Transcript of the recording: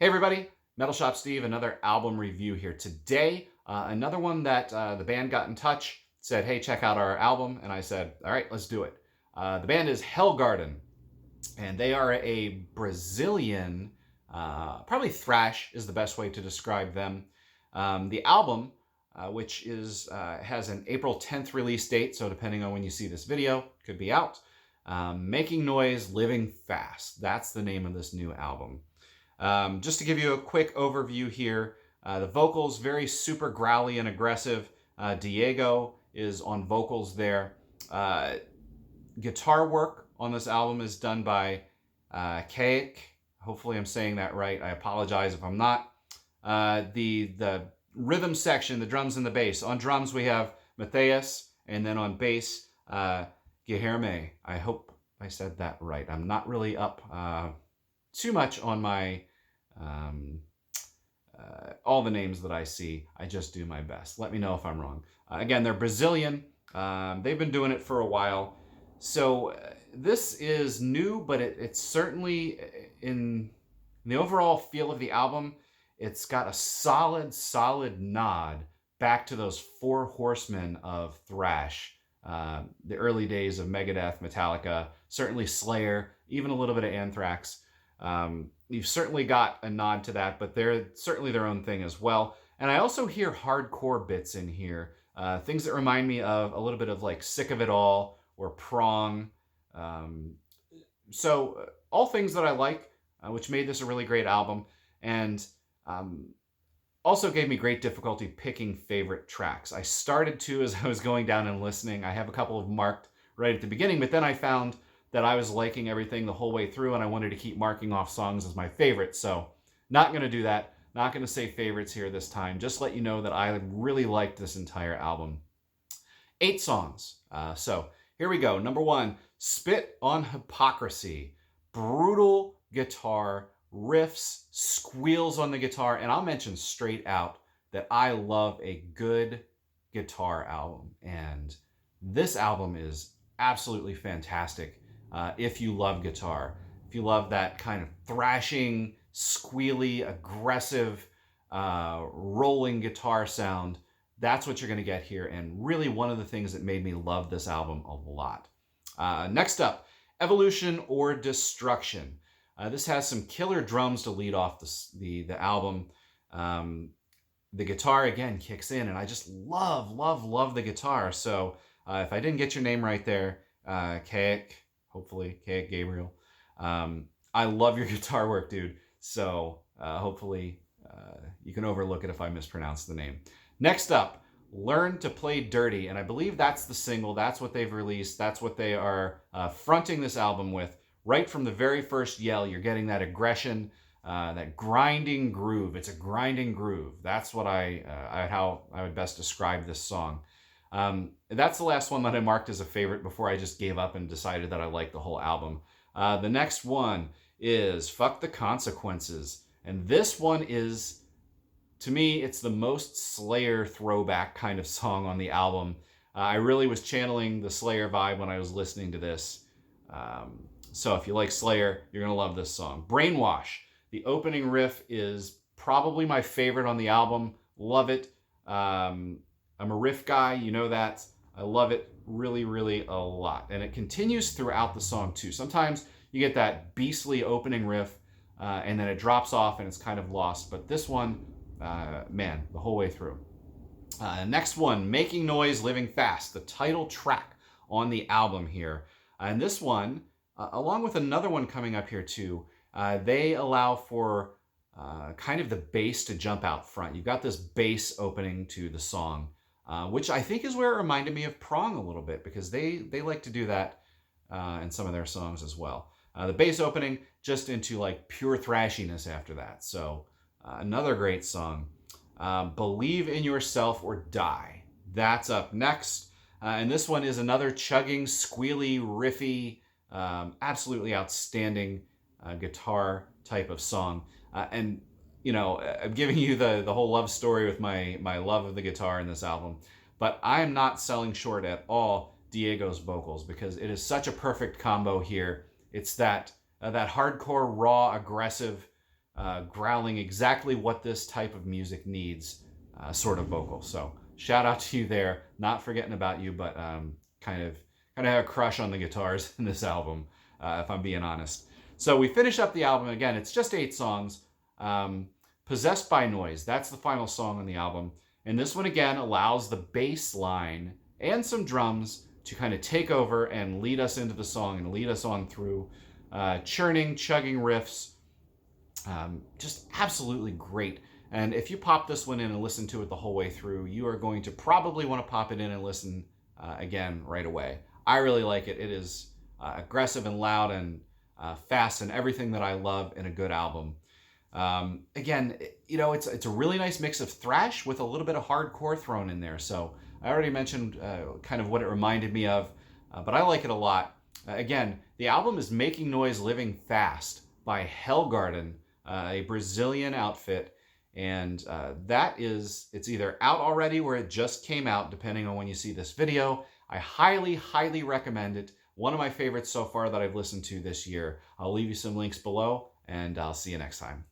Hey everybody, Metal Shop Steve, another album review here today. Another one that the band got in touch, said, hey, check out our album. And I said, all right, let's do it. The band is HellgardeN, and they are a Brazilian, probably thrash is the best way to describe them. The album, which has an April 10th release date, so depending on when you see this video, could be out. Making Noise, Living Fast. That's the name of this new album. Just to give you a quick overview here, the vocals, very super growly and aggressive. Diego is on vocals there. Guitar work on this album is done by Kaik. Hopefully I'm saying that right. I apologize if I'm not. The rhythm section, the drums and the bass. On drums we have Matthias, and then on bass, Guilherme. I hope I said that right. I'm not really up too much on my all the names that I see. I just do my best. Let me know if I'm wrong. Again, they're Brazilian. They've been doing it for a while. So this is new, but it's certainly in the overall feel of the album, it's got a solid nod back to those four horsemen of thrash. The early days of Megadeth, Metallica, certainly Slayer, even a little bit of Anthrax. You've certainly got a nod to that, but they're certainly their own thing as well. And I also hear hardcore bits in here, things that remind me of a little bit of like Sick of It All or Prong. So all things that I like, which made this a really great album, and also gave me great difficulty picking favorite tracks. I started to as I was going down and listening. I have a couple of marked right at the beginning, but then I found that I was liking everything the whole way through, and I wanted to keep marking off songs as my favorites. So not going to do that. Not going to say favorites here this time. Just let you know that I really liked this entire album. 8 songs. So here we go. Number 1, Spit on Hypocrisy. Brutal guitar, riffs, squeals on the guitar, and I'll mention straight out that I love a good guitar album, and this album is absolutely fantastic. If you love guitar, if you love that kind of thrashing, squealy, aggressive, rolling guitar sound, that's what you're going to get here, and really one of the things that made me love this album a lot. Next up, Evolution or Destruction. This has some killer drums to lead off the album. The guitar, again, kicks in, and I just love the guitar. So if I didn't get your name right there, Kaik, hopefully, Kaik Gabriel. I love your guitar work, dude. So hopefully you can overlook it if I mispronounce the name. Next up, Learn to Play Dirty. And I believe that's the single. That's what they've released. That's what they are fronting this album with. Right from the very first yell, you're getting that aggression, that grinding groove. It's a grinding groove. That's what how I would best describe this song. That's the last one that I marked as a favorite before I just gave up and decided that I liked the whole album. The next one is Fuck the Consequences. And this one is, to me, it's the most Slayer throwback kind of song on the album. I really was channeling the Slayer vibe when I was listening to this. So if you like Slayer, you're going to love this song. Brainwash. The opening riff is probably my favorite on the album. Love it. I'm a riff guy, you know that. I love it really a lot. And it continues throughout the song too. Sometimes you get that beastly opening riff and then it drops off and it's kind of lost. But this one, man, the whole way through. Next one, Making Noise, Living Fast, the title track on the album here. And this one, along with another one coming up here too, they allow for kind of the bass to jump out front. You've got this bass opening to the song, which I think is where it reminded me of Prong a little bit, because they like to do that in some of their songs as well. The bass opening just into like pure thrashiness after that. So another great song. Believe in Yourself or Die. That's up next. And this one is another chugging, squealy, riffy, absolutely outstanding guitar type of song. And, you know, I'm giving you the whole love story with my love of the guitar in this album. But I am not selling short at all Diego's vocals, because it is such a perfect combo here. It's that hardcore, raw, aggressive growling exactly what this type of music needs sort of vocal. So shout out to you there. Not forgetting about you, but kind of have a crush on the guitars in this album, if I'm being honest. So we finish up the album. Again, it's just 8 songs. Possessed by Noise, that's the final song on the album. And this one, again, allows the bass line and some drums to kind of take over and lead us into the song and lead us on through churning, chugging riffs. Just absolutely great. And if you pop this one in and listen to it the whole way through, you are going to probably want to pop it in and listen again right away. I really like it. It is aggressive and loud and fast and everything that I love in a good album. Again, it's a really nice mix of thrash with a little bit of hardcore thrown in there. So I already mentioned kind of what it reminded me of, but I like it a lot. Again, the album is Making Noise Living Fast by HellgardeN, a Brazilian outfit. And it's either out already or it just came out, depending on when you see this video. I highly, highly recommend it. One of my favorites so far that I've listened to this year. I'll leave you some links below, and I'll see you next time.